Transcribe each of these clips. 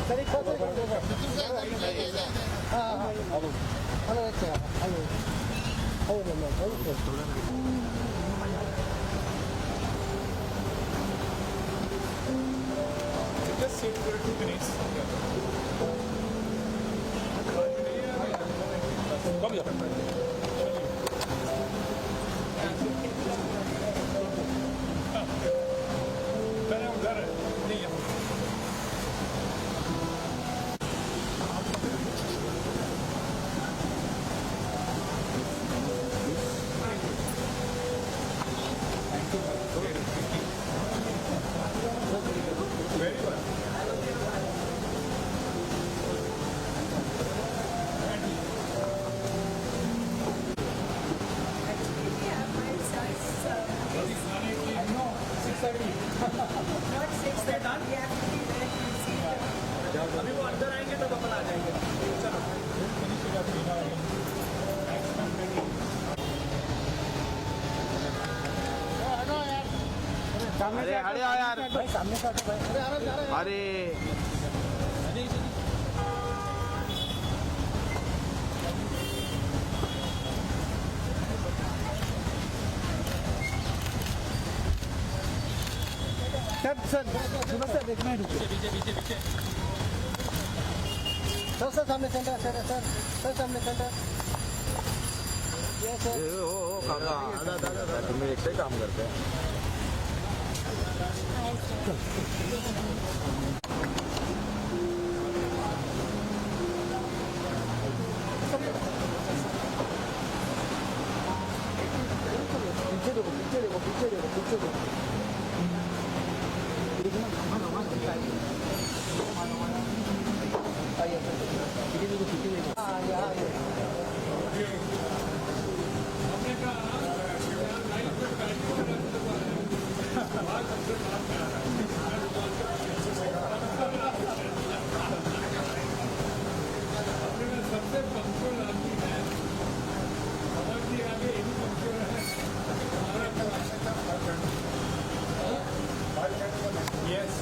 Just sit for 2 minutes. Come here. मैंने उधर नहीं है. Very well. अभी वो अंदर आएंगे तो अपन आ जाएंगे. चलो. अरे अरे यार भाई सामने से हटो भाई. अरे सर सर एक मिनट सर सामने सेंटर सर सामने सेंटर. ये सर हो काका तुम्ही एकटे काम करते पीछे देखो. सबसे पंक्चुअल आदमी है. और भी आगे इन पंक्चुअल है. Yes.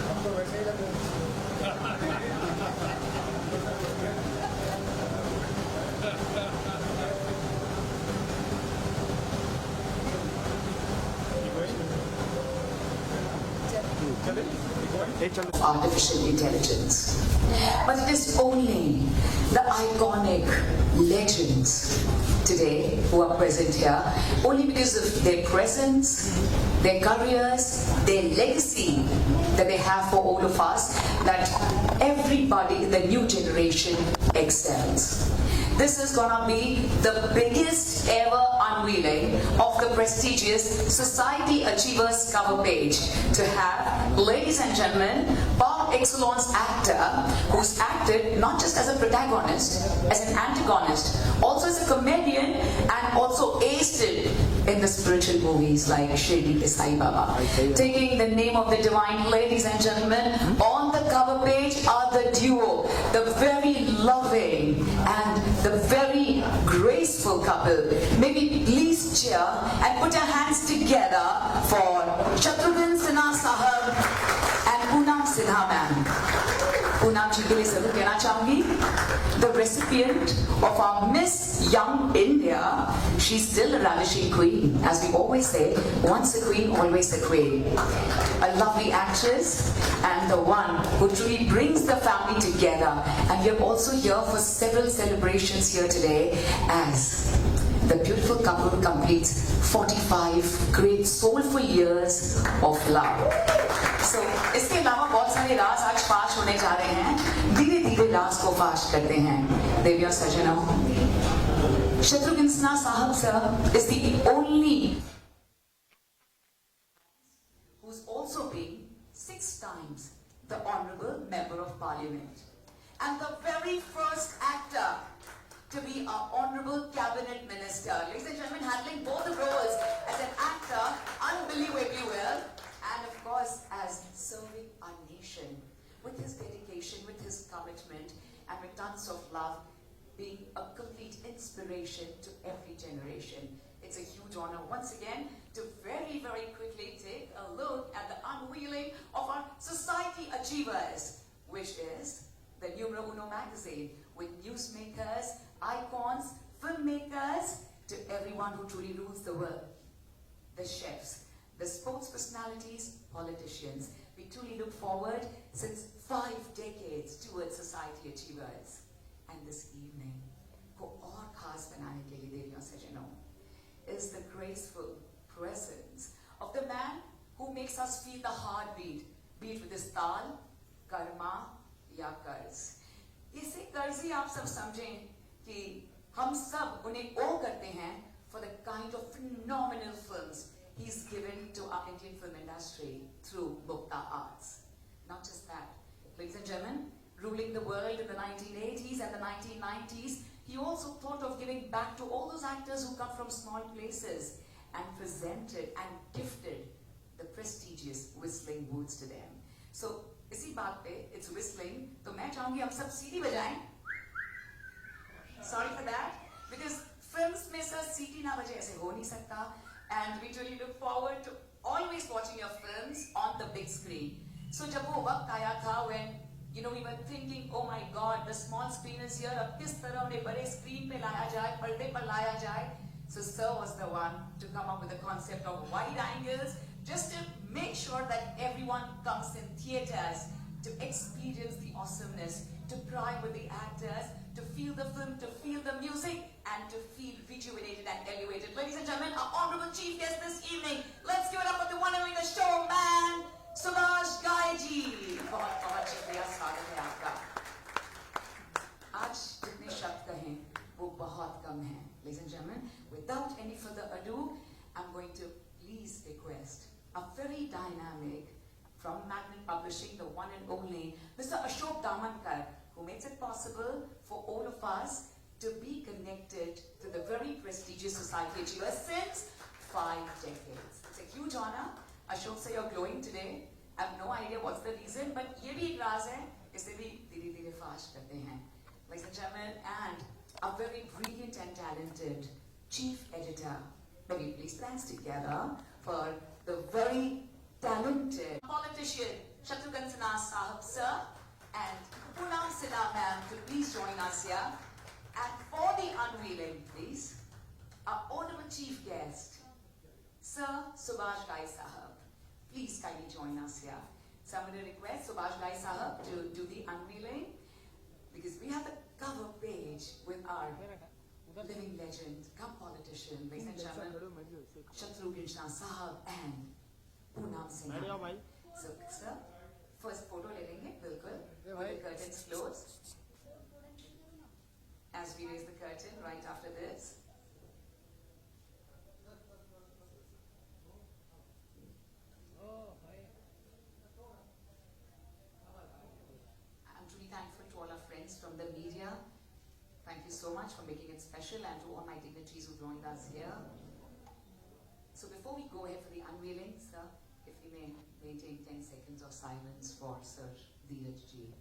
हमको वैसे ही लगे. Artificial intelligence. But it is only the iconic legends today who are present here, only because of their presence, their careers, their legacy that they have for all of us, that everybody in the new generation excels. This is gonna be the biggest ever unveiling of the prestigious Society Achievers cover page to have, ladies and gentlemen, par excellence actor who's acted not just as a protagonist, as an antagonist, also as a comedian, and also aced it in the spiritual movies like Shirdi Ke Sai Baba. Taking the name of the divine, ladies and gentlemen, on the cover page are the duo, the very loving and the very graceful couple. Maybe please cheer and put your hands together for Shatrughan Sinha Sahab and Poonam Sinha ma'am. Poonam ji ke liye zarur kehna chahungi, the recipient of our Miss Young India. She's still a ravishing queen, as we always say, once a queen, always a queen. A lovely actress and the one who truly brings the family together. And we are also here for several celebrations here today as the beautiful couple completes 45 great soulful years of love. So, इसके अलावा बहुत सारे राज आज फाश होने जा रहे हैं. धीरे धीरे राज को फाश करते हैं. देवियों सजनों, Shatrughan Sinha Sahab sir is the only who's also been 6 times the Honourable Member of Parliament and the very first actor to be an Honourable Cabinet Minister. Ladies and gentlemen, handling both the roles as an actor unbelievably well, and of course as serving our nation with his dedication, with his commitment, and with tons of love, being a complete inspiration to every generation. It's a huge honor once again to very, very quickly take a look at the unveiling of our Society Achievers, which is the Numero Uno magazine with newsmakers, icons, filmmakers, to everyone who truly rules the world. The chefs, the sports personalities, politicians. We truly look forward since 5 decades towards Society Achievers. And this evening, को और खास बनाने के लिए देवियों सजनों, is the graceful presence of the man who makes us feel the heartbeat, beat with his ताल, कर्मा या कर्ज. इसे कर्जी आप सब समझें कि हम सब उन्हें ओ करते हैं for the kind of phenomenal films he's given to our Indian film industry through Mukta Arts. Not just that, ladies and gentlemen, ruling the world in the 1980s and the 1990s, he also thought of giving back to all those actors who come from small places and presented and gifted the prestigious whistling booths to them. So, इसी बात पे, it's whistling, तो मैं चाहूंगी हम सब सीटी बजाएं. Sorry for that, because films में सर सीटी ना बजे ऐसे हो नहीं सकता. And we really look forward to always watching your films on the big screen. So जब वो वक्त आया था when we were thinking, oh my God, the small screen is here. अब किस तरह उन्हें बड़े screen पे लाया जाए, पर्दे पर लाया जाए. So Sir was the one to come up with the concept of wide angles, just to make sure that everyone comes in theaters to experience the awesomeness, to cry with the actors, to feel the film, to feel the music, and to feel rejuvenated and elevated. Ladies and gentlemen, our honorable chief guest this evening, let's give it up for the one and only the showman, Subhash Ghai ji. बहुत बहुत शुक्रिया, स्वागत है आपका. आज जितने शब्द कहें वो बहुत कम हैं. Ladies and gentlemen, without any further ado, I'm going to please request a very dynamic, from Magnet Publishing, the one and only Mr. Ashok Damankar, who makes it possible for all of us to be connected to the very prestigious Society Achievers since 5 decades. It's a huge honor. Ashok sir, you're glowing today. I have no idea what's the reason, but ये भी एक राज है, इसे भी धीरे-धीरे फाश करते हैं. Ladies and gentlemen, and a very brilliant and talented chief editor. Can we please dance together for the very talented politician Shatrughan Sinha Sahab sir and Poonam Sinha ma'am to please join us here. And for the unveiling, please, our honorable chief guest, Sir Subhash Ghai Sahab. Please kindly join us here. So I'm going to request Subhash Ghai Sahab to do the unveiling, because we have the cover page with our living legend, come politician, ladies and gentlemen, Shatrughan Sinha Sahab and Poonam Sinha. So, sir, first photo ले लेंगे, बिल्कुल, with the curtains closed. As we raise the curtain right after this. I'm truly thankful to all our friends from the media. Thank you so much for making it special, and to all my dignitaries who joined us here. So before we go ahead for the unveiling, sir, if we may maintain 10 seconds of silence for Sir Dheeraj ji.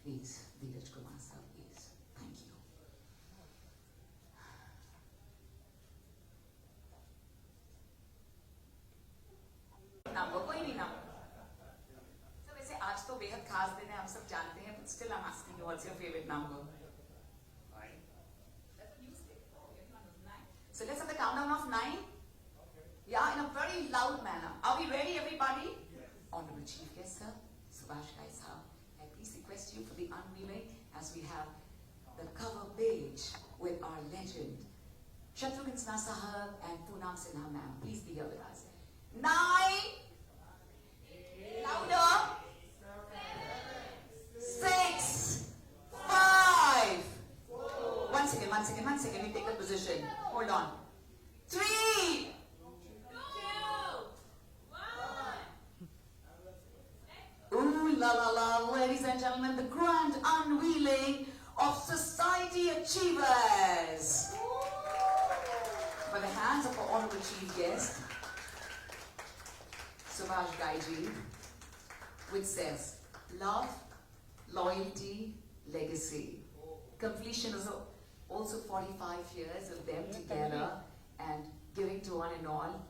Please, Dheeraj Kumar sir, please. Thank you. Number, कोई भी number. So वैसे आज तो बेहद खास दिन है, हम सब जानते हैं, but still I'm asking you, what's your favorite number? So let's have the countdown of 9. Yeah, in a very loud manner. Are we ready, everybody? Yes. Honorable Chief Guest, sir, Subhash Ghai Sahab, I please request you for the unveiling as we have the cover page with our legend, Shatrughan Sinha Sahab and Poonam Sinha ma'am. Please be here with us. 9. Louder. 6. 5. 1 second. We take a position. Hold on. 3. 2. 1. Ooh la la la, ladies and gentlemen, the grand unveiling of Society Achievers. By the hands of our honorable chief guest, Subhash Ghai ji, which says, love, loyalty, legacy. Completion is also 45 years of them together and giving to one and all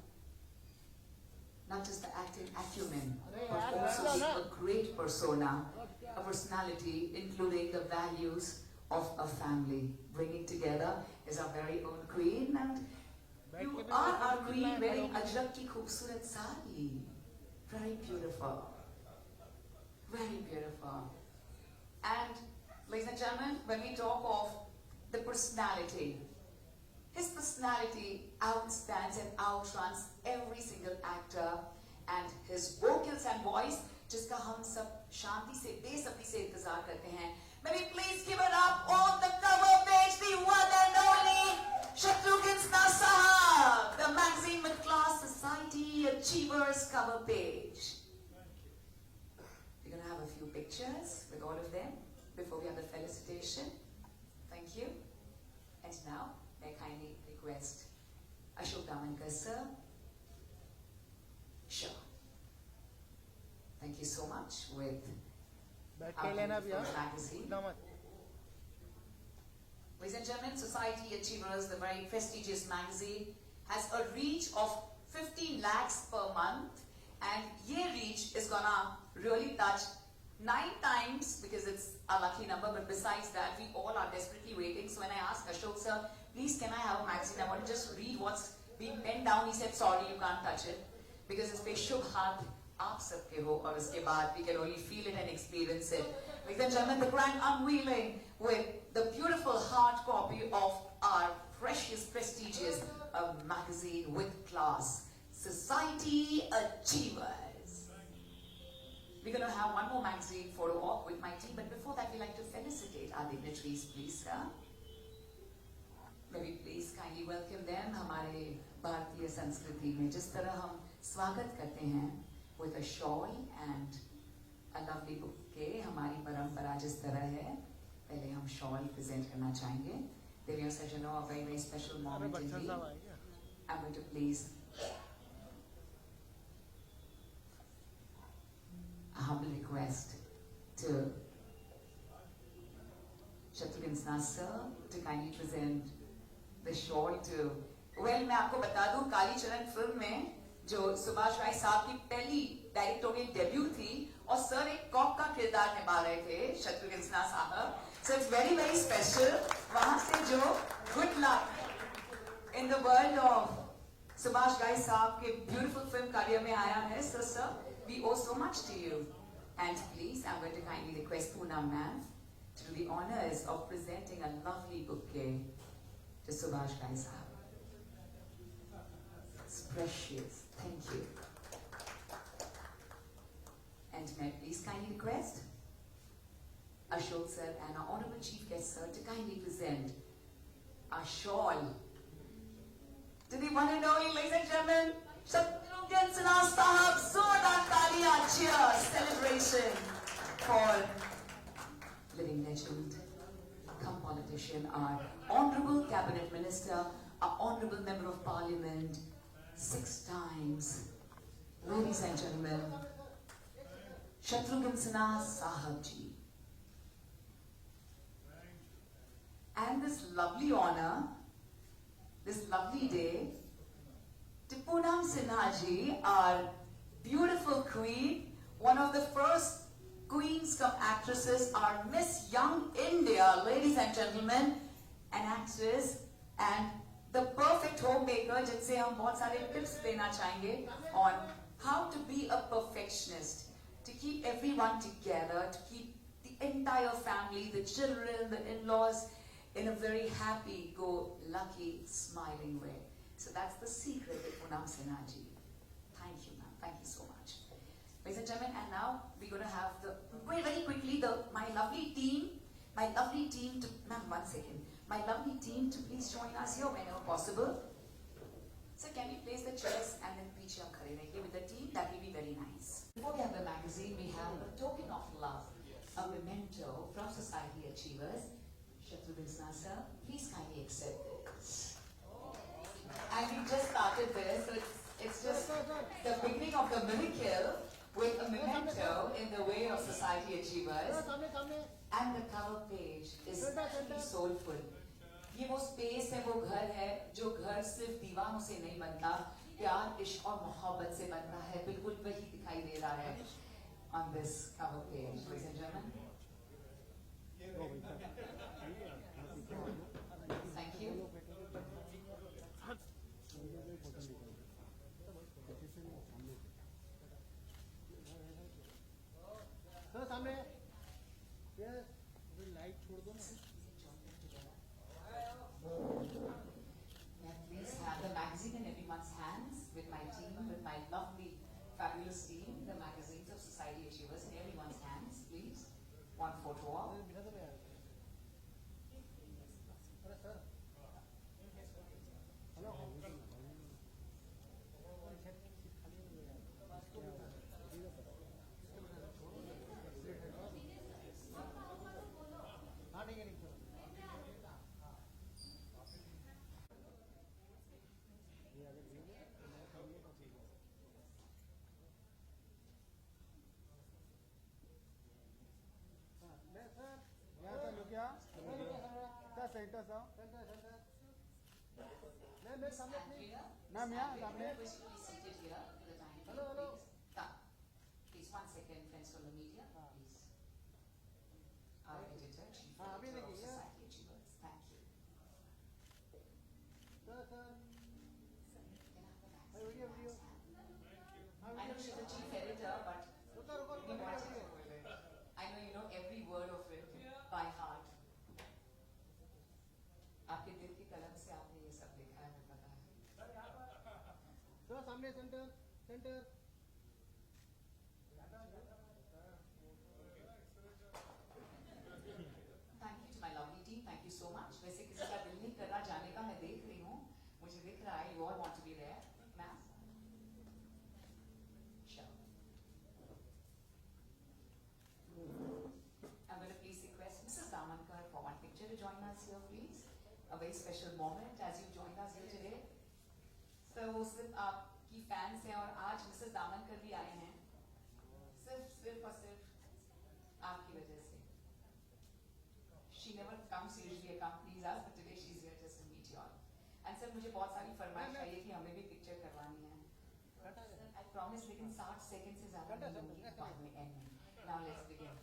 not just the acting acumen, Arey but yaar, also बैठ जाओ a great persona, a personality including the values of a family. Bringing together is our very own queen, and you are our queen wearing ajrak ki khoobsurat sari. Very beautiful. Very beautiful. And ladies and gentlemen, when we talk of the personality, his personality outstands and outruns every single actor, and his vocals and voice, जिसका हम सब शांति से बेसब्री से इंतजार करते हैं. May we please give it up on the cover page, the one and only Shatrughan Sinha Sahab, the magazine with class, Society Achievers cover page. We're going to have a few pictures with all of them before we have the felicitation. Thank you. And now, may I kindly request Ashok Damankar sir. Sure. Thank you so much with बैठ our के लेना भी beautiful हाँ magazine. उठना मत. Ladies and gentlemen, Society Achievers, the very prestigious magazine, has a reach of 15 lakhs per month, and ye reach is gonna really touch 9 times because it's a lucky number, but besides that, we all are desperately waiting. So when I asked Ashok sir, please can I have a magazine? I want to just read what's being penned down. He said, sorry, you can't touch it because it's पे शुभ हाथ आप सबके हो, और उसके बाद we can only feel it and experience it. Ladies and gentlemen, the grand unveiling with the beautiful hard copy of our precious, prestigious magazine with class, Society Achievers. We're going to have one more magazine photo op with my team, but before that, we'd like to felicitate our dignitaries, please, sir. May we please kindly welcome them. हमारे भारतीय संस्कृति में जिस तरह हम स्वागत करते हैं with a shawl and a lovely bouquet, हमारी परंपरा जिस तरह है, पहले हम shawl present करना चाहेंगे. They are such a very, very special अरे moment बच्चा indeed. साहब आएगा. I'm going to please a humble request to Shatrughan Sinha sir to kindly present the shawl to. Well, मैं आपको बता दूं, कालीचरण फिल्म में जो सुभाष राय साहब की पहली डायरेक्टोरियल डेब्यू थी, और सर एक कॉक का किरदार निभा रहे थे, शत्रुघ्न सिन्हा साहब. So it's very, very special. वहां से जो good luck in the world of Subhash राय साहब के beautiful film career में आया है. So sir, we owe so much to you. And please, I'm going to kindly request Poonam ma'am to do the honors of presenting a lovely bouquet to Subhash Rai Sahab. It's precious. Thank you. And may I please kindly request Ashok sir and our honorable chief guest sir to kindly present our shawl to the one and only, ladies and gentlemen, Shatrughan Sinha Sahab. Zordar taaliyan, cheers, celebration for living legend, come politician, our honorable cabinet minister, our honorable member of parliament, 6 times, ladies and gentlemen, Shatrughan Sinha Sahab ji. And this lovely honor, this lovely day, to Poonam Sinha ji, our beautiful queen, one of the first queens come actresses, our Miss Young India, ladies and gentlemen, an actress and the perfect homemaker, जिनसे हम बहुत सारे tips लेना चाहेंगे on how to be a perfectionist, to keep everyone together, to keep the entire family, the children, the in-laws, in a very happy, go-lucky, smiling way. So that's the secret of Poonam Sinha ji. Thank you, ma'am. Thank you so much. Ladies and gentlemen, and now we're going to have very quickly, my lovely team to, ma'am, 1 second. My lovely team to please join us here whenever possible. So can we place the chairs and then piche hum khade rahenge with the team? That will be very nice. Before we have the magazine, we have a token of love, a memento from Society Achievers. Shatrughan Sinha sir, please kindly accept this. And we just started this, so it's just the beginning of the miracle with a memento in the way of Society Achievers. And the cover page is actually soulful. ये वो space है, वो घर है, जो घर सिर्फ दीवानों से नहीं बनता, प्यार इश्क और मोहब्बत से बनता है, बिल्कुल वही दिखाई दे रहा है on this cover page, ladies and gentlemen. Thank you. Sir सामने लाइट छोड़ दो ना. May I please have the magazine in everyone's hands with my team, with my lovely, fabulous team, the magazines of Society Achievers in everyone's hands, please. One photo op. बिना तो यार. अरे sir. Hello. हाँ ठीक है ठीक है. यहाँ से लुक यहाँ सर सेंटर साहब मैं सामने And here, Ma'am, yeah, stand सामने. here. Please seated here for the time being, Hello, hello. please. Come. Please, 1 second, friends from the media, please. Our editor, chief हाँ, अभी editor of देखिए. Society Achievers. Thank you. Sir sir. Can I have the हाँ, video magazine? Video. हाँ I know she's the chief editor, but रुको रुको we रुको watch video. it. I know you know every word of it by heart. आपके दिल की कलम से आपने ये सब लिखा है, मुझे पता है. सर सामने centre centre. Thank you to my lovely team. Thank you so much. वैसे किसी का दिल नहीं कर रहा जाने का, मैं देख रही हूँ. मुझे दिख रहा है. You all want to be there, ma'am. Sure. I'm going to please request Mrs. Damankar for one picture to join us here, please. A very special moment as you join us here today. So सिर्फ आपकी fans हैं और आज Mrs Damankar भी आए हैं. सिर्फ और सिर्फ आपकी वजह से. She never comes usually accompanies us, but today she's here just to meet you all. And sir, मुझे बहुत सारी फरमाइश आई है कि हमें भी पिक्चर करवानी है. I promise लेकिन 60 सेकंड से ज़्यादा नहीं होगी बाद में end में. Now let's begin.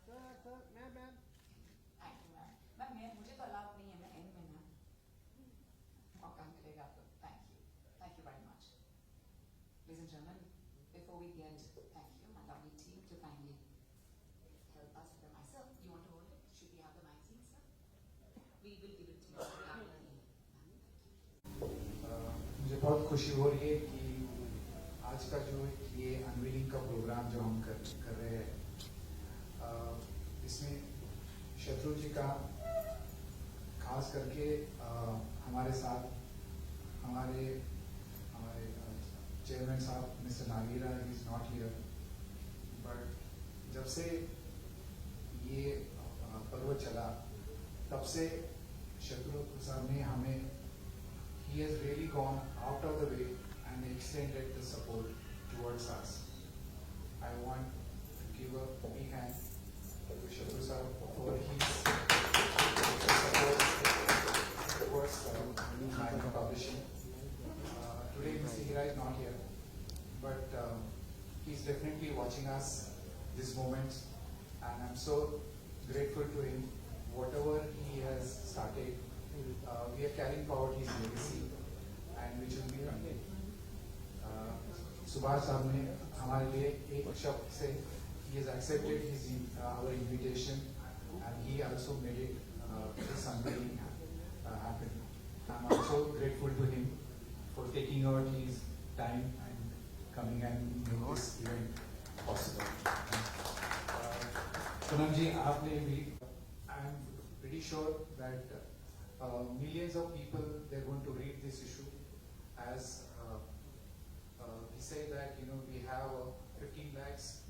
Sir sir ma'am. Thank you ma'am. Ma'am मुझे तो अलाउ नहीं है, मैं end में ना. मौका मिलेगा तो. Thank you very much. Ladies and gentlemen, before we get, thank you, my lovely team, to kindly help us with the mic. Sir, you want to hold it? Should we have the magazine, sir? We will give it to you. मुझे बहुत खुशी हो रही है कि आज का जो ये अनवीलिंग का प्रोग्राम जो हम कर रहे हैं, इसमें शत्रु जी का खास करके हमारे साथ हमारे चेयरमैन साहब mister Nagira is not here, but जब से ये पर्व चला तब से शत्रु साहब ने हमें he has really gone out of the way and extended the support towards us. I want to give a big hand to Shadru sir for his support towards Magna Publishing. Today Mr. Hira is not here, but he's definitely watching us this moment, and I'm so grateful to him. Whatever he has started, we are carrying forward his legacy and which will be continued. Subhash साहब ने हमारे लिए एक शब्द से he has accepted our invitation and he also made it this unveiling happen. I'm also grateful to him for taking out his time and coming and making this event possible. Punam ji, आपने भी I'm pretty sure that millions of people, they're going to read this issue as we say that, we have 15 lakhs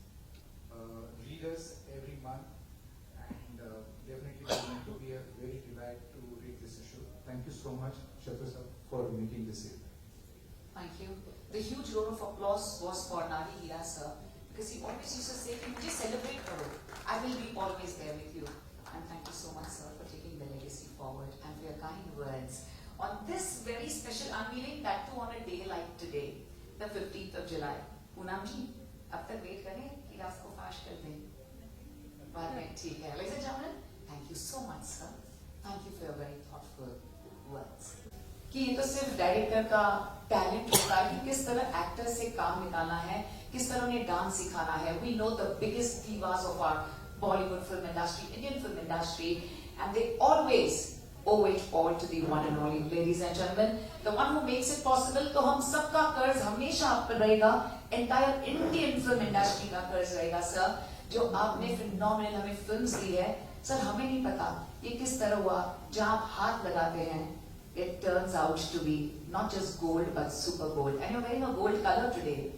readers every month, and definitely it's going to be a very delight to read this issue. Thank you so much, Shatra sir, for making this event. Thank you. The huge round of applause was for Nari Hira sir, because he always used to say, "Mujhe celebrate karo. I will be always there with you." And thank you so much, sir, for taking the legacy forward and for your kind words on this very special unveiling, that too on a day like today, the 15th of July. Poonam जी, अब तक wait करें कि रात को fast कर दें? बाद में ठीक है. Ladies and gentlemen, thank you so much, sir. Thank you for your very thoughtful words. कि ये तो सिर्फ डायरेक्टर का टैलेंट होता है कि किस तरह एक्टर से काम निकालना है, किस तरह उन्हें डांस सिखाना है. We know the biggest divas of our Bollywood film industry, Indian film industry, and they always owe it all to the one and only. Ladies and gentlemen, the one who makes it possible. तो हम सबका कर्ज हमेशा आप पर रहेगा, entire Indian film industry का कर्ज रहेगा सर, जो आपने phenomenal हमें films दी है. सर हमें नहीं पता ये किस तरह हुआ, जहाँ आप हाथ लगाते हैं, it turns out to be not just gold but super gold. And you're wearing a gold color today,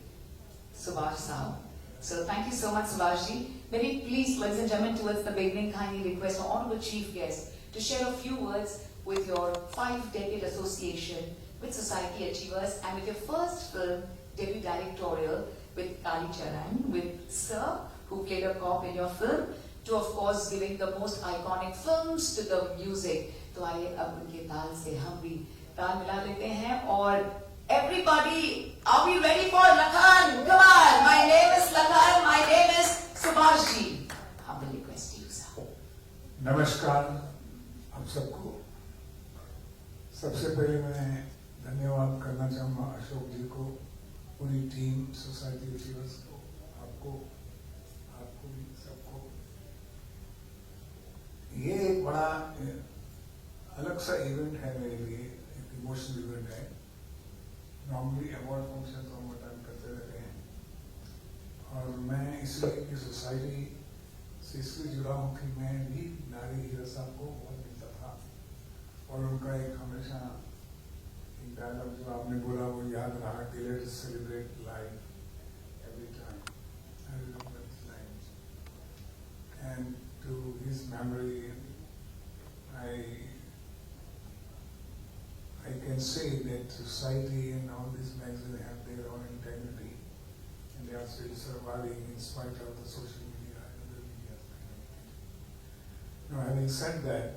Subhash Sahab. So thank you so much, Subhash ji. May we please, ladies and gentlemen, towards the beginning, kindly request our honorable chief guest to share a few words with your 5-decade association with Society Achievers and with your first film debut directorial with Kali Charan, with Sir, who played a cop in your film, to of course giving the most iconic films to the music. तो आइए अब उनके ताल से हम भी ताल मिला लेते हैं. और everybody, are we ready for Lakhan? Come on, my name is Lakhan, my name is Subhash ji. Humble request to you, sir. नमस्कार आप सबको. सबसे पहले मैं धन्यवाद करना चाहूँगा अशोक जी को, पूरी टीम सोसाइटी अचीवर्स को, आपको भी सबको. ये एक बड़ा अलग सा इवेंट है मेरे लिए, एक इमोशनल इवेंट है. नॉर्मली अवार्ड फंक्शन तो हम अटेंड करते रहते हैं, और मैं इसलिए कि सोसाइटी से इसलिए जुड़ा हूँ कि मैं भी नारी हीरा साहब को बहुत मिलता था, और उनका एक हमेशा एक डायलॉग जो आपने बोला वो याद रहा कि let's celebrate life every time. I remember this lines and to his memory I can say that society and all these magazines have their own integrity, and they are still surviving in spite of the social media and other media. Now, having said that,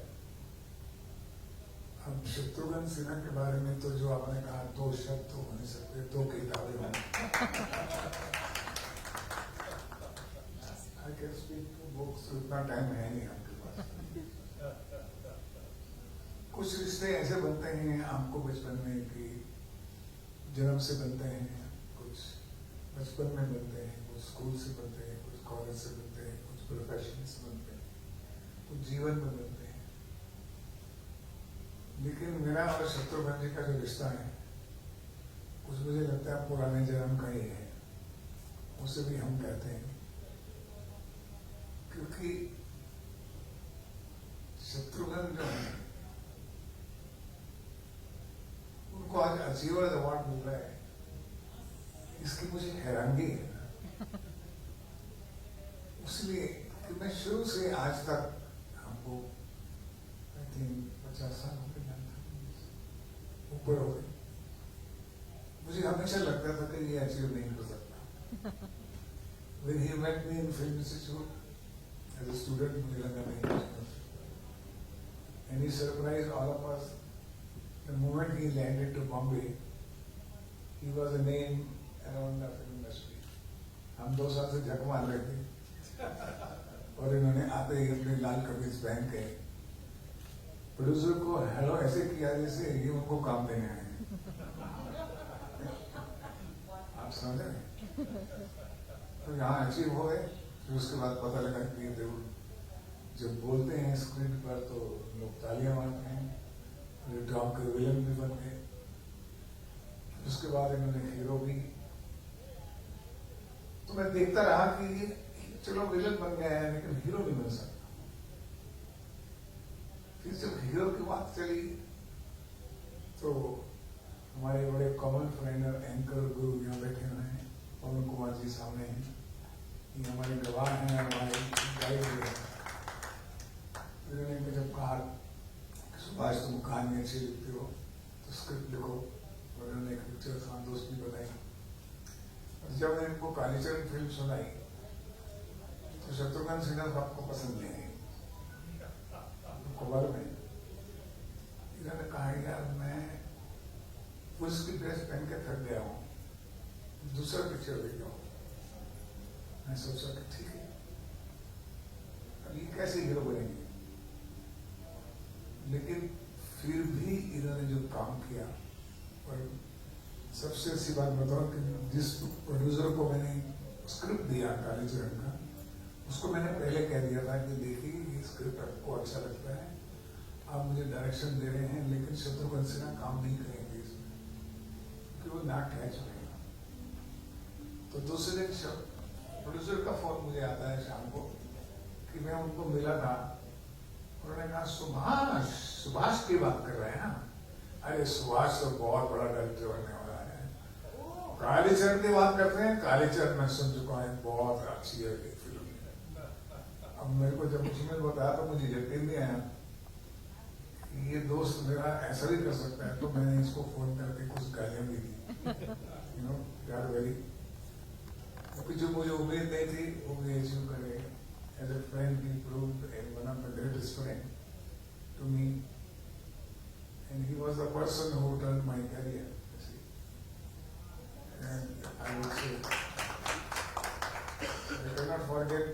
अब शत्रुघ्न सिन्हा के बारे में तो जो आपने कहा, दो शब्द तो हो नहीं सकते, दो किताबें हों. I can speak to books, तो इतना टाइम है नहीं आपके पास. कुछ रिश्ते ऐसे बनते हैं आपको बचपन में कि जन्म से बनते हैं, कुछ बचपन में बनते हैं, कुछ स्कूल से बनते हैं, कुछ कॉलेज से बनते हैं, कुछ प्रोफेशन से बनते हैं, कुछ जीवन में बनते हैं. लेकिन मेरा और शत्रुघ्न जी का जो रिश्ता है, कुछ मुझे लगता है पुराने जन्म का ही है, उसे भी हम कहते हैं. क्योंकि शत्रुघ्न जो है, उनको आज अचीवर्स अवार्ड मिल रहा है, इसकी मुझे हैरानगी है. इसलिए कि मैं शुरू से आज तक, हमको आई थिंक 50 साल हो गए, ऊपर हो गए, मुझे हमेशा लगता था कि ये अचीव नहीं कर सकता. When he met me in film institute as a student, मुझे लगा नहीं कर सकता. And he surprised all of us. The moment he landed to Bombay, he was a name around the film industry. हम 2 साल से झक मार रहे थे, और इन्होंने आते ही अपने लाल कमीज पहन के प्रोड्यूसर को हेलो ऐसे किया जैसे ये उनको काम देने आए. आप समझ रहे? तो यहाँ अचीव हो गए. फिर उसके बाद पता लगा कि ये जब बोलते हैं स्क्रीन पर तो लोग तालियां मारते हैं. ड्राम के विलन भी बन गए. उसके बाद इन्होंने हीरो भी. तो मैं देखता रहा कि चलो विलन बन गया है, लेकिन हीरो नहीं बन सकता. फिर जब हीरो की बात चली तो हमारे बड़े कॉमन फ्रेंड और एंकर गुरु यहाँ बैठे हुए हैं, पवन कुमार जी सामने हैं. ये हमारे गवाह हैं, हमारे गाइड हैं. इन्होंने जब कहा सुभाष तुम कहानी अच्छी लिखते हो तो स्क्रिप्ट लिखो, और उन्होंने एक पिक्चर खानदोष भी बनाई. और जब मैंने इनको कालीचरण फिल्म सुनाई तो शत्रुघ्न सिन्हा साहब को पसंद नहीं आई. खबर में इन्होंने कहा यार मैं दूसरा पिक्चर देखा मैं सोचा कि ठीक है अब ये कैसे हीरो बनेंगे, लेकिन फिर भी इन्होंने जो काम किया, और सबसे अच्छी बात बताओ कि जिस प्रोड्यूसर को मैंने स्क्रिप्ट दिया कालीचरण का, उसको मैंने पहले कह दिया था कि देखिए ये स्क्रिप्ट आपको अच्छा लगता है, आप मुझे डायरेक्शन दे रहे हैं, लेकिन शत्रुघ्न सिन्हा काम नहीं करेंगे इसमें क्योंकि वो नाक कैच होगा। तो दूसरे दिन प्रोड्यूसर का फोन मुझे आता है शाम को कि मैं उनको मिला था, उन्होंने कहा सुभाष की बात कर रहे हैं ना? अरे सुभाष तो बहुत बड़ा डायरेक्टर बनने वाला है। कालीचरण की बात करते हैं, कालीचरण मैं सुन चुका हूँ, बहुत अच्छी है ये फिल्म। अब मेरे को जब उसमें बताया तो मुझे यकीन नहीं आया ये दोस्त मेरा ऐसा भी कर सकता है, तो मैंने इसको फोन करके कुछ गालियां भी दी, यू नो यार वेरी, क्योंकि जो मुझे उम्मीद नहीं थी वो मुझे अचीव करे। As a friend he proved and one of the greatest friend to me, and he was the person who turned my career, and I would say I cannot forget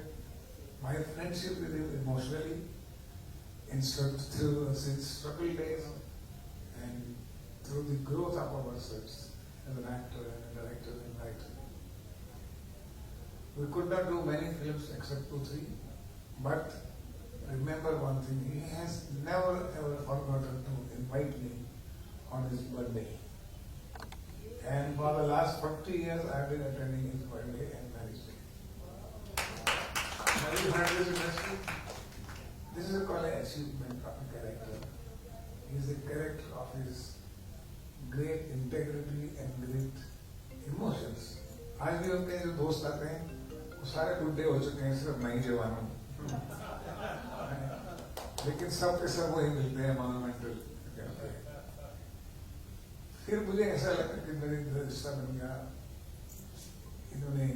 my friendship with him emotionally. Through his struggle days and through the growth of ourselves as an actor and a director and writer. We could not do many films except 2-3, but remember one thing, he has never ever forgotten to invite me on his birthday. And for the last 40 years I have been attending his birthday and marriage day. Have you heard this industry? This is called an achievement of a character. He is a character of his great integrity and great emotions. आज भी उनके जो दोस्त आते हैं वो सारे बुढ़े हो चुके हैं, सिर्फ मैं ही जवान हूँ, लेकिन सब के सब वही मिलते हैं मॉन्यूमेंटल। फिर मुझे ऐसा लगा कि मेरे रिश्ता बन गया, इन्होंने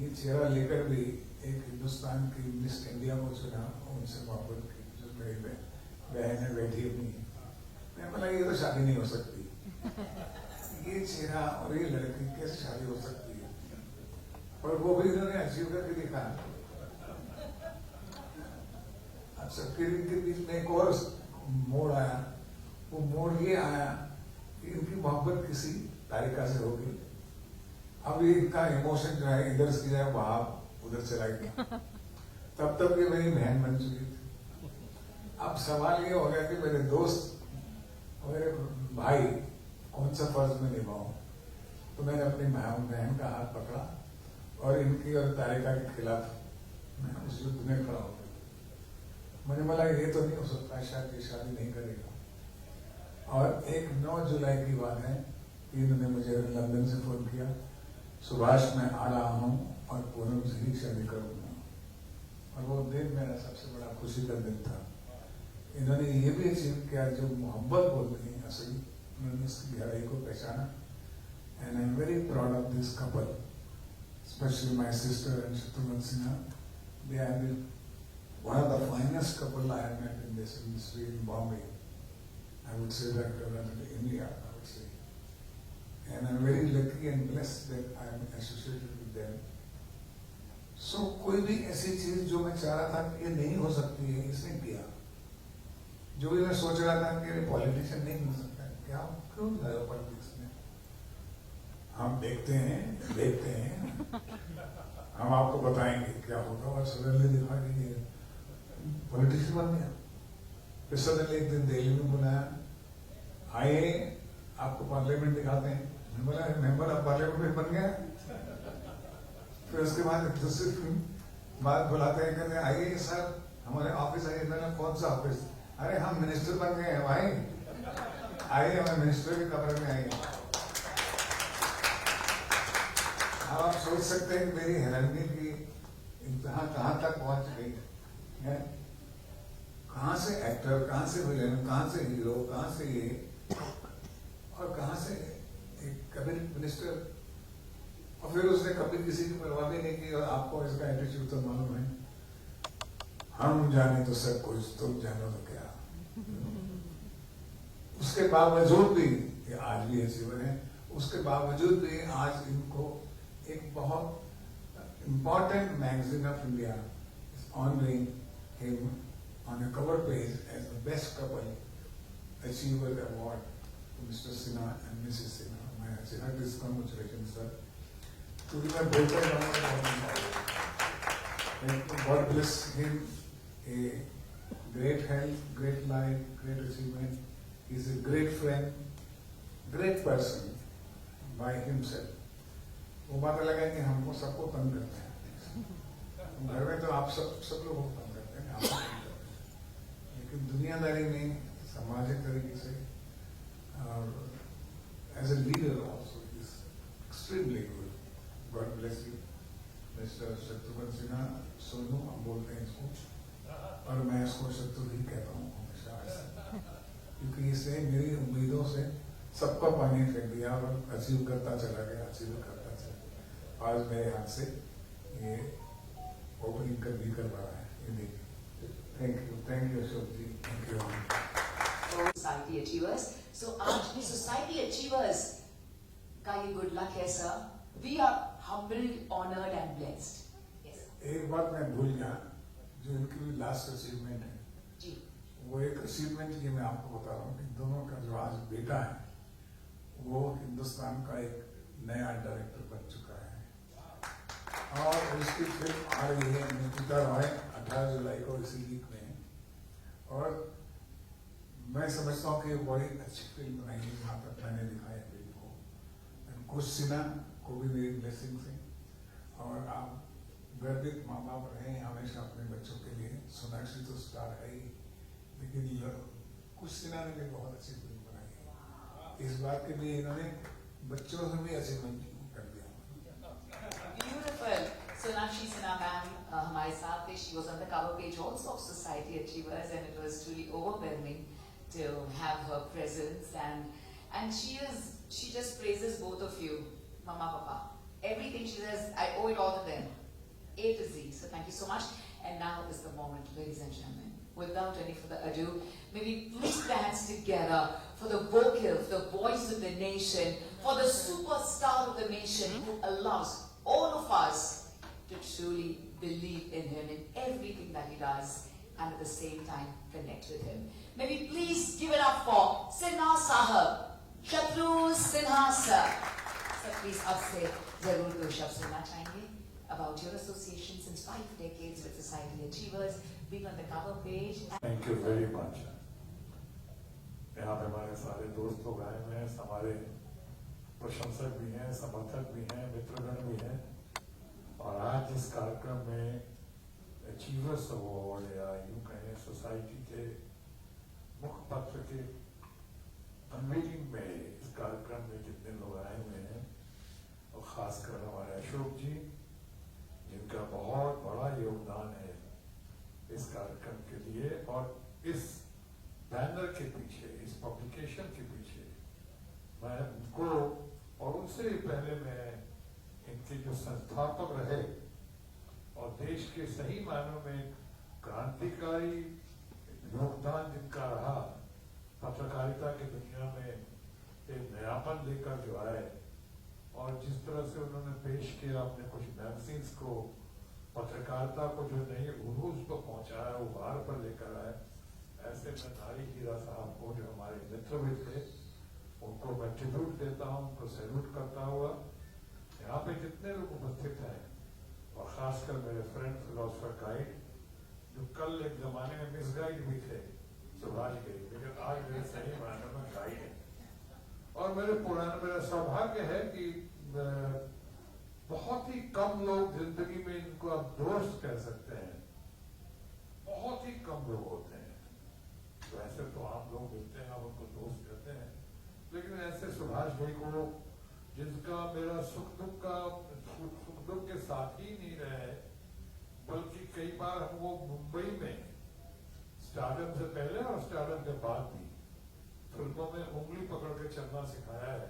ये चेहरा लेकर भी एक हिंदुस्तान की मिस इंडिया को चुना, उनसे मोहब्बत की, जो मेरी बहन है बैठी अपनी। मैं बोला ये तो शादी नहीं हो सकती, ये चेहरा और ये लड़की कैसे शादी हो सकती है, और वो भी इन्होंने अचीव करके दिखा। अच्छा फिर इनके बीच में एक और मोड़ आया, वो मोड़ ये आया कि इनकी मोहब्बत किसी तारिका से होगी। अब ये इनका इमोशन जो है इधर से जाए वहां उधर चला गया, तब तक ये मेरी बहन बन चुकी थी। अब सवाल ये हो गया कि मेरे दोस्त मेरे भाई कौन सा फर्ज में निभाऊं, तो मैंने अपनी बहन का हाथ पकड़ा और इनकी और तारिका के खिलाफ मैं उस युद्ध में खड़ा हो गया। मुझे बोला ये तो नहीं हो सकता, शायद ये शादी नहीं करेगा। और एक 9 जुलाई की बात है, इन्होंने मुझे लंदन से फोन किया, सुभाष मैं आ रहा हूँ और पूनम से ही शादी करूंगा। और वो दिन मेरा सबसे बड़ा खुशी का दिन था। इन्होंने ये भी अचीव किया, जो मोहब्बत बोलते हैं असली, उन्होंने इसकी गहराई को पहचाना। And I am very proud of this couple, specially my sister and Shatrughan Sinha. They are one of the finest couple I have met in this industry in Bombay. I would say that in India, I would say. And I'm very lucky and blessed that I am associated with them. So कोई भी ऐसी चीज जो मैं चाह रहा था कि ये नहीं हो सकती है, इसने किया। जो भी मैं सोच रहा था कि पॉलिटिशियन नहीं हो सकता है, क्या क्यों गए पॉलिटिक्स में? हम देखते हैं हम आपको बताएंगे क्या होगा, और सडनली दिखा कि पॉलिटिशियन बन गया। फिर सडनली एक दिन दिल्ली में बुलाया, आए आपको पार्लियामेंट दिखाते हैं। मैं बोला मेंबर ऑफ पार्लियामेंट में बन गया। फिर उसके बाद दूसरी बात बुलाते हैं, कहते हैं आइए सर हमारे ऑफिस आइए। मैंने कौन सा ऑफिस? अरे हम मिनिस्टर बन गए हैं भाई, आइए हमें मिनिस्टर के कमरे में आइए। अब आप सोच सकते हैं कि मेरी हैरानी की इंतहा कहाँ तक पहुंच गई है। कहाँ से एक्टर, कहाँ से विलेन, कहाँ से हीरो, कहाँ से ये, और कहाँ से एक कैबिनेट मिनिस्टर। और फिर उसने कभी किसी की परवाह भी नहीं की। और आपको इसका एटीट्यूड तो मालूम है, हम जाने तो सब कुछ, तुम जानो तो क्या। उसके बावजूद भी ये आज भी ऐसे बने, उसके बावजूद भी आज इनको एक बहुत important magazine of India is honoring him on a cover page as the best couple achiever award to Mr. Sinha and Mrs. Sinha. My heartiest congratulations, sir. क्योंकि मैं बोलता ही रहूँगा God bless him, a great health, great life, great achievement. He's a great friend, great person by himself. वो बात अलग है कि हमको सबको तंग करते हैं। घर में तो आप सब लोग तंग करते हैं, आप तंग करते हैं। लेकिन दुनियादारी में सामाजिक तरीके से और as a leader also is extremely good. God bless you mister Shatrughan Sinha. Sonu हम बोलते हैं इसको, और मैं इसको शत्रु ही कहता हूँ हमेशा, क्योंकि इसने मेरी उम्मीदों से सबका पानी फेंक दिया और अचीव करता चला गया, अचीव करता चला गया। आज मेरे हाथ से ये ओपनिंग भी कर रहा है। Thank you Ashok ji, thank you. Society Achievers. So आज Society Achievers का ये good luck है sir. We are humbled, honored and blessed. Yes. एक बात मैं भूल गया, जो इनकी भी लास्ट अचीवमेंट है जी। वो एक अचीवमेंट ये मैं आपको बता रहा हूँ कि दोनों का जो आज बेटा है वो हिंदुस्तान का एक नया डायरेक्टर बन चुका है और उसकी फिल्म आ रही है निकिता रॉय 18 जुलाई को इसी वीक में। और मैं समझता हूँ कि बड़ी अच्छी फिल्म बनाई है। वहाँ तक मैंने दिखाया फिल्म को। कुछ सिन्हा को भी मेरी ब्लेसिंग है और आप गर्वित माँ बाप रहे हमेशा अपने बच्चों के लिए। सोनाक्षी तो स्टार है ही, लेकिन कुछ सिन्हा ने भी बहुत अच्छी फिल्म बनाई है। इस बात के लिए इन्होंने बच्चों से भी अचीवमेंट कर दिया। Beautiful. Sonakshi Sinha ma'am हमारे साथ थे. She was on the cover page also of Society Achievers and it was truly overwhelming to have her presence and she just praises both of you, Mama, Papa. Everything she says, I owe it all to them. A to Z. So thank you so much. And now is the moment, ladies and gentlemen. Without any further ado, may we please put our hands together for the vocal, the voice of the nation, for the superstar of the nation who allows all of us to truly believe in him in everything that he does and at the same time connect with him. May we please give it up for Sinha Sahab, Shatru Sinha sir. Sir, please आपसे जरूर दो शब्द सुनना चाहेंगे about your association since 5 decades with Society Achievers, being on the cover page. Thank you very much. यहाँ पे हमारे सारे दोस्त लोग आए हुए हैं, हमारे प्रशंसक भी हैं, समर्थक भी हैं, मित्रगण भी हैं। और आज इस कार्यक्रम में अचीवर्स अवार्ड या यूं कहें सोसाइटी के मुखपत्र के अनवीलिंग में इस कार्यक्रम में जितने लोग आए हुए हैं और खासकर हमारे अशोक जी जिनका बहुत बड़ा योगदान है इस कार्यक्रम के लिए और इस बैनर के पीछे, इस पब्लिकेशन के पीछे मैं उनको और उनसे पहले मैं इनके जो संस्थापक रहे और देश के सही मायनों में क्रांतिकारी योगदान जिनका रहा, पत्रकारिता की दुनिया में एक नयापन लेकर जो आए और जिस तरह से उन्होंने पेश किया अपने कुछ मैगजीन्स को, पत्रकारिता को जो नई उरूज पर पहुंचाया, उभार पर लेकर आए, ऐसे में नारी हीरा साहब को जो हमारे मित्र भी थे उनको मैं ट्रिब्यूट देता हूँ, उनको सैल्यूट करता हुआ यहाँ पे जितने लोग उपस्थित हैं और खासकर मेरे फ्रेंड फिलोसफर गाइड जो कल एक जमाने में मिस गाइड भी थे, सुभाष गाइड, लेकिन आज मेरे सही मायने में गाइड है। और मेरा सौभाग्य है कि बहुत ही कम लोग जिंदगी में इनको आप दोस्त कह सकते हैं, बहुत ही कम लोग होते हैं। वैसे तो आम लोग मिलते हैं, आप उनको दोस्त कहते हैं, लेकिन ऐसे सुभाष भाई को जिनका मेरा सुख दुख के साथ ही नहीं रहे, बल्कि कई बार हम वो मुंबई में स्टारडम से पहले और स्टारडम के बाद भी फिल्मों में उंगली पकड़ के चलना सिखाया है,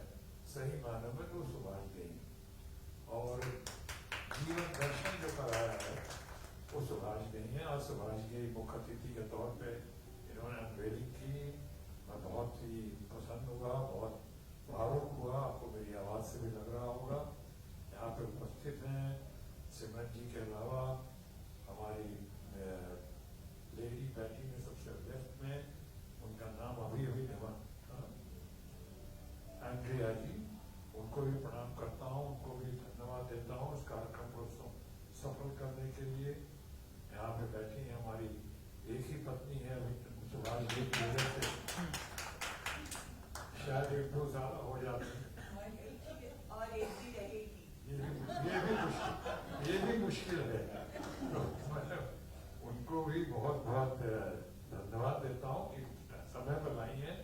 सही मायने में तो सुभाष गई और जीवन दर्शन जो कराया है वो सुभाष गई है। आज सुभाष गई मुख्य अतिथि के तौर पे इन्होंने अनवेलिंग की, मैं बहुत ही प्रसन्न हुआ, बहुत भावुक हुआ, आपको मेरी आवाज से भी लग रहा होगा। यहाँ पे उपस्थित हैं सिमरन जी के अलावा हमारी लेडी बैठी में सबसे व्यस्त में, उनका नाम अभी अभी एंड्रिया जी, उनको भी प्रणाम करता हूँ, उनको भी धन्यवाद देता हूँ इस कार्यक्रम को सफल करने के लिए। यहाँ पे बैठी है हमारी एक ही पत्नी है, अभी सुभाष जी की वजह से शायद 1-2 साल हो जाते हैं, ये भी मुश्किल है। तो मतलब उनको भी बहुत बहुत धन्यवाद देता हूँ कि समय पर लाई है।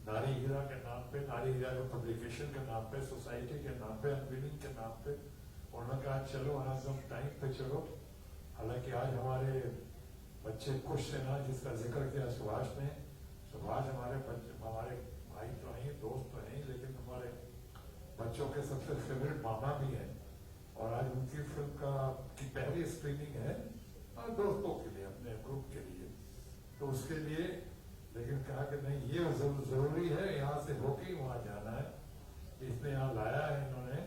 नारी हीरा के नाम पे, नारी हीरा के पब्लिकेशन के नाम पे, सोसाइटी के नाम पे, अनविनिंग के नाम पे उन्होंने कहा चलो आज हम टाइम पे चलो। हालांकि आज हमारे बच्चे खुश से ना, जिसका जिक्र किया सुभाष ने, सुभाष हमारे बच्चे, हमारे भाई तो हैं, दोस्त तो हैं, लेकिन हमारे बच्चों के सबसे फेवरेट मामा भी हैं। और आज उनकी फिल्म की पहली स्क्रीनिंग है दोस्तों के लिए, अपने ग्रुप के लिए, तो उसके लिए लेकिन कहा कि नहीं ये जरूरी है, यहाँ से होके ही वहाँ जाना है, इसने यहाँ लाया है इन्होंने।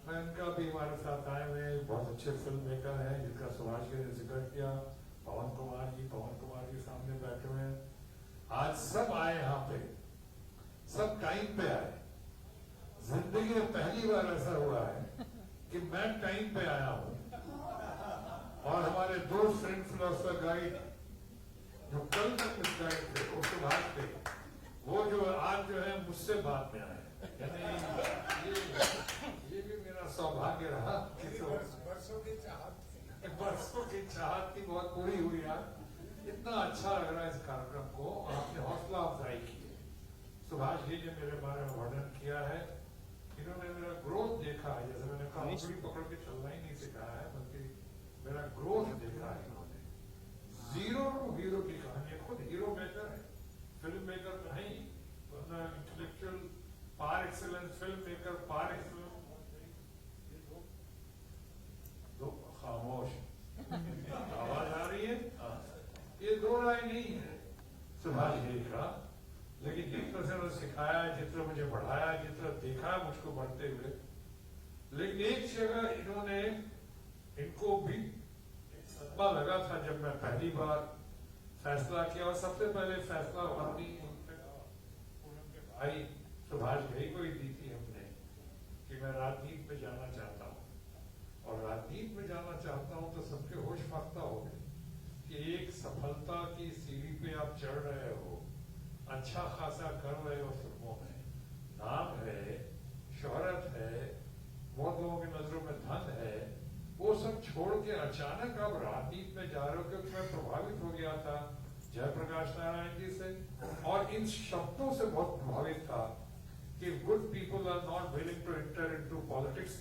मैं इनका भी हमारे साथ आए हुए बहुत अच्छे फिल्म मेकर हैं जिनका सुभाष जी ने जिक्र किया, पवन कुमार जी सामने बैठे हुए हैं। आज सब आए यहाँ पे, सब टाइम पे आए। जिंदगी में पहली बार ऐसा हुआ है कि मैं टाइम पे आया हूँ और हमारे दो फ्रेंड फिलोसफर गाइड जो कल तक इस गाइड थे, वो सुभाष थे, वो जो आज जो है मुझसे बाद में आए। यानी ये भी मेरा सौभाग्य रहा कि वर्षों की चाहत की बहुत पूरी हुई यार। इतना अच्छा लग रहा है इस कार्यक्रम को, आपने हौसला अफजाई की है। सुभाष जी ने मेरे बारे में वर्णन किया है, इन्होंने मेरा ग्रोथ देखा है। जैसे मैंने कहा उंगली पकड़ के चलना ही नहीं सिखाया है, बल्कि मेरा ग्रोथ देखा है इन्होंने। जीरो टू हीरो की कहानी, खुद हीरो मेकर है, फिल्म मेकर नहीं, intellectual par excellence, film maker par excellence. दो खामोश आवाज आ रही है, ये दो राय नहीं है सुभाष जी का, लेकिन जिस तरह से उन्होंने सिखाया, जिस तरह मुझे बढ़ाया, जिस तरह देखा मुझको बढ़ते हुए। लेकिन एक जगह इन्होंने, इनको भी सदमा लगा था जब मैं पहली बार फैसला किया, और सबसे पहले फैसला अपनी उनके भाई सुभाष भाई को ही दी थी हमने कि मैं राजनीति में जाना चाहता हूँ। और राजनीति में जाना चाहता हूँ तो सबके होश मख्ता हो गए कि एक सफलता की सीढ़ी पे आप चढ़ रहे हो, अच्छा खासा कर रहे हो, फिल्मों में नाम है, शोहरत है, बहुत लोगों की नजरों में धन है, वो सब छोड़ के अचानक आप राजनीति में जा रहे हो। क्योंकि मैं प्रभावित हो गया था जयप्रकाश नारायण जी से, और इन शब्दों से बहुत प्रभावित था कि good people are not willing to enter into politics,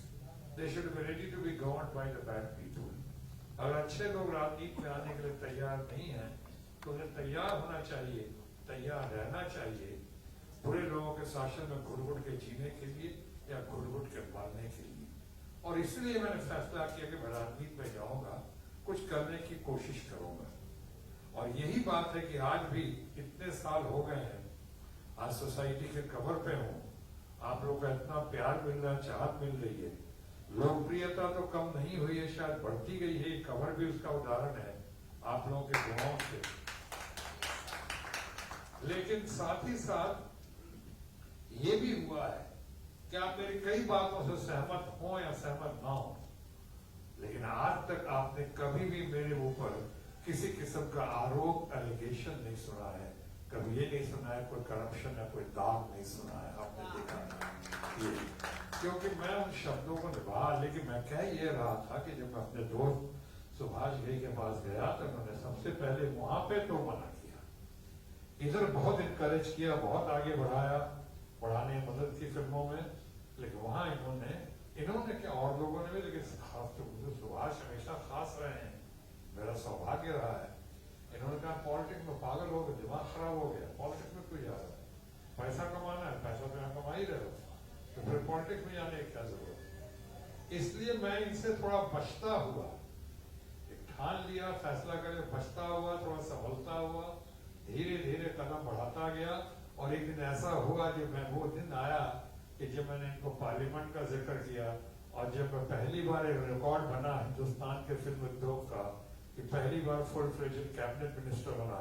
they should be ready to be governed by the bad people. अगर अच्छे लोग राजनीति में आने के लिए तैयार नहीं है तो उन्हें तैयार होना चाहिए, तैयार रहना चाहिए बुरे लोगों के शासन में घुट-घुट के जीने के लिए या घुट-घुट के मरने के लिए। और इसलिए मैंने फैसला किया कि मैं राजनीति में जाऊंगा, कुछ करने की कोशिश करूंगा। और यही बात है कि आज भी इतने साल हो गए हैं, आज सोसाइटी के कवर पे हूँ, आप लोगों का इतना प्यार मिल रहा है, चाहत मिल रही है, लोकप्रियता तो कम नहीं हुई है, शायद बढ़ती गई है। कवर भी उसका उदाहरण है आप लोगों के दुआओं से। लेकिन साथ ही साथ ये भी हुआ है कि आप मेरी कई बातों से सहमत हो या सहमत ना हो, लेकिन आज तक आपने कभी भी मेरे ऊपर किसी किस्म का आरोप, एलिगेशन नहीं सुना है। कभी ये नहीं सुना है कोई करप्शन है, कोई दाग नहीं सुना है, आपने देखा ये। क्योंकि मैं उन शब्दों को निभा, लेकिन मैं कह ये रहा था कि जब मैं अपने दोस्त सुभाष भाई के पास गया तो मैंने सबसे पहले वहां पे तो मना किया, इधर बहुत इनकरेज किया, बहुत आगे बढ़ाया, बढ़ाने में मदद की फिल्मों में, लेकिन वहां इन्होंने क्या और लोगों ने भी, लेकिन खास तो मुझे सुभाष हमेशा खास रहे हैं, मेरा सौभाग्य रहा है। इन्होंने कहा पॉलिटिक्स में पागल हो गए, दिमाग खराब हो गया, पॉलिटिक्स में क्यों जा रहा है, पैसा कमाना है, पैसा तो यहाँ कमा ही रहे हो, तो फिर पॉलिटिक्स में जाने की क्या जरूरत है। इसलिए मैं इनसे थोड़ा बचता हुआ, ठान लिया, फैसला करके बचता हुआ, थोड़ा संभलता हुआ, धीरे धीरे कदम बढ़ाता गया। और एक दिन ऐसा हुआ कि मैं वो दिन आया कि जब मैंने इनको पार्लियामेंट का जिक्र किया और जब पहली बार एक रिकॉर्ड बना हिंदुस्तान के फिल्म उद्योग का कि पहली बार फुल फ्लेजेड कैबिनेट मिनिस्टर बना,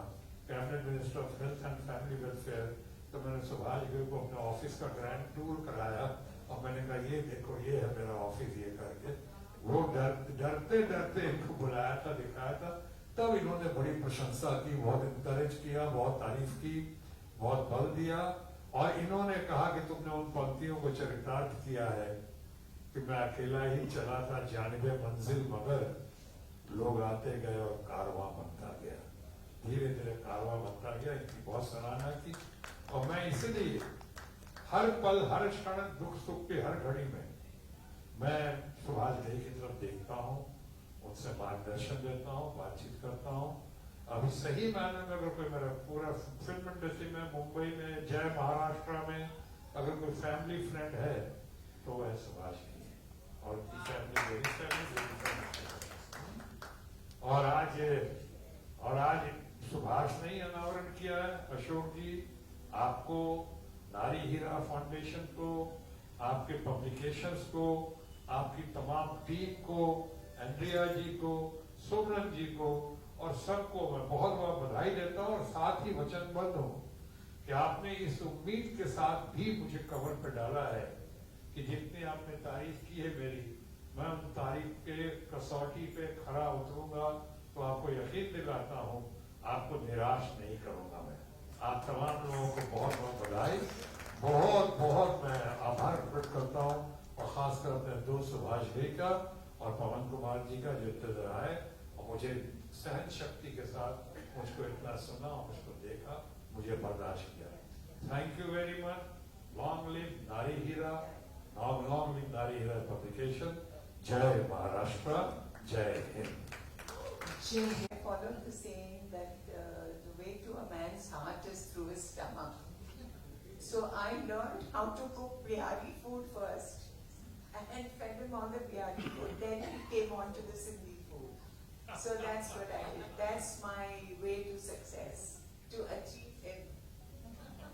cabinet minister of health and family welfare, तो मैंने सुभाष भाई को अपने ऑफिस का ग्रैंड टूर कराया और मैंने कहा ये देखो ये है मेरा ऑफिस, ये करके वो डरते डरते इनको बुलाया था, दिखाया था, तब इन्होंने बड़ी प्रशंसा की, बहुत इंकरेज किया, बहुत तारीफ की, बहुत बल दिया और इन्होंने कहा कि तुमने उन पंक्तियों को चरितार्थ किया है कि मैं अकेला ही चला था जानिबे मंजिल मगर लोग आते गए और कारवां बनता गया, धीरे धीरे कारवां बनता गया। इनकी बहुत सराहना की और मैं इसलिए हर पल हर क्षण दुख सुख की हर घड़ी में मैं सुभाष भाई की तरफ देखता हूँ, उनसे मार्गदर्शन देता हूँ, बातचीत करता हूँ। अभी सही मायने में अगर कोई मेरा पूरा फिल्म इंडस्ट्री में, मुंबई में, जय महाराष्ट्र में अगर कोई फैमिली फ्रेंड है तो वह सुभाष की है और उनकी फैमिली मेरी फैमिली। और आज सुभाष ने ही अनावरण किया है, अशोक जी आपको, नारी हीरा फाउंडेशन को, आपके पब्लिकेशंस को, आपकी तमाम टीम को, एंड्रिया जी को, सुमरन जी को और सबको मैं बहुत बहुत बधाई देता हूं और साथ ही वचनबद्ध हूं कि आपने इस उम्मीद के साथ भी मुझे कवर पे डाला है कि जितनी आपने तारीफ की है मेरी, मैं उन तारीफ के कसौटी पे खरा उतरूंगा तो आपको यकीन दिलाता हूं आपको निराश नहीं करूंगा। मैं आप तमाम लोगों को बहुत बहुत बधाई, बहुत बहुत मैं आभार प्रकट करता हूं और खासकर अपने दोस्त सुभाष भाई का और पवन कुमार जी का जो इत्तेजा है और मुझे सहन शक्ति के साथ मुझको इतना सुना और मुझको देखा, मुझे बर्दाश्त किया। Thank you very much. Long live नारी हीरा, लॉन्ग लिव नारी हीरा पब्लिकेशन। जय महाराष्ट्र, जय Hind. I followed the saying that the way to a man's heart is through his stomach. So I learned how to cook bihari food first and fed him all the bihari food. Then he came on to the Sindhi food. So that's what I did. That's my way to success, to achieve him.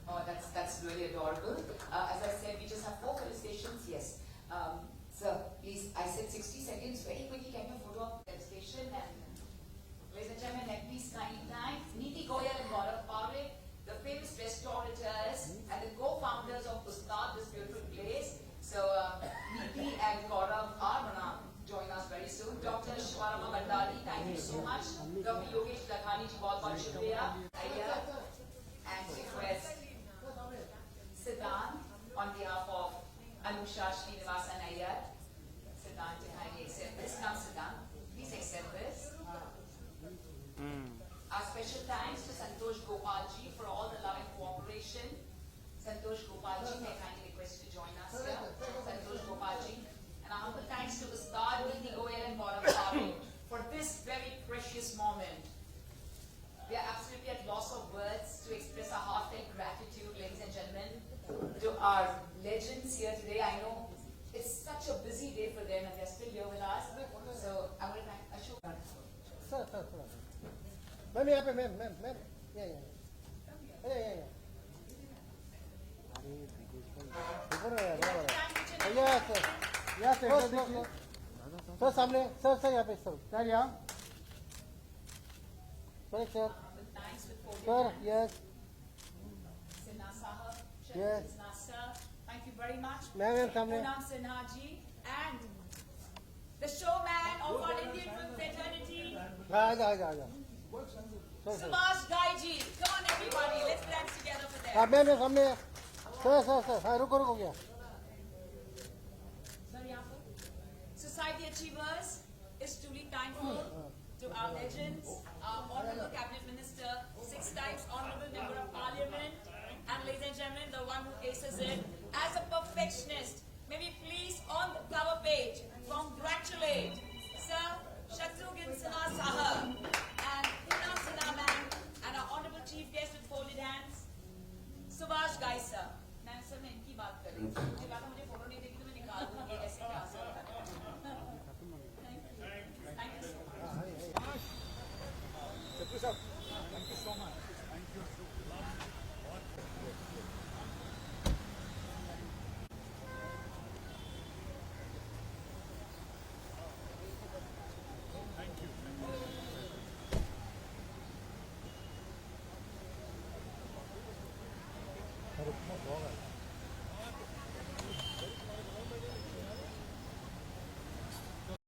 Oh, that's really adorable. As I said, we just have 4 felicitations. Yes. Sir, please, I said 60 seconds. Very quickly, can you photo up the station? And ladies and gentlemen, let me kindly thank Neeti Goyal and Gaurav Parekh, the famous restaurateurs and the co-founders of Ustad, this beautiful place. So, Neeti and Gaurav are gonna join us very soon. Dr. Shwarama Mandali, thank you so much. Dr. Yogesh Lakhani ji, बहुत शुक्रिया. Aiyar, and request Siddhant on behalf of Anusha Srinivasan Aiyar. Siddhant, to kindly accept this. Come, Siddhant. Please accept this. Our special thanks to Santosh Gopal ji for all the love and cooperation. Santosh Gopal ji, may I kindly request you to join us here. Santosh Gopal ji. And our humble thanks to Ustad Neeti Goyal and Gaurav Parekh for this very precious moment. We are absolutely at loss of words to express our heartfelt gratitude, ladies and gentlemen, to our legends here today. I know it's such a busy day for them and they're still here with us. So I want to thank Ashok. Sir. Ma'am, यहाँ पे ma'am यहाँ अरे ऊपर यहाँ sir सामने sir यहाँ पे sir यहाँ sir yes Sinha Sahab, Yes. Sinha sir, thank you very much. Ma'am, सामने Poonam Sinha ji and the showman of our Indian film fraternity, आजा Subhash Ghai ji. Come on everybody, let's dance together for them. हाँ ma'am सामने sir हाँ रुको क्या Sir, यहाँ पर. Society Achievers is truly thankful to our legends, our Honorable Cabinet Minister, 6 times Honorable Member of Parliament, and ladies and gentlemen, the one who aces it as a perfectionist. May we please on the cover page congratulate Sir Shatrughan Sinha Sahab and Poonam Sinha ma'am and our Honorable Chief Guest with folded hands, Subhash Ghai sir. Ma'am, sir, मैं इनकी बात कर रही हूँ.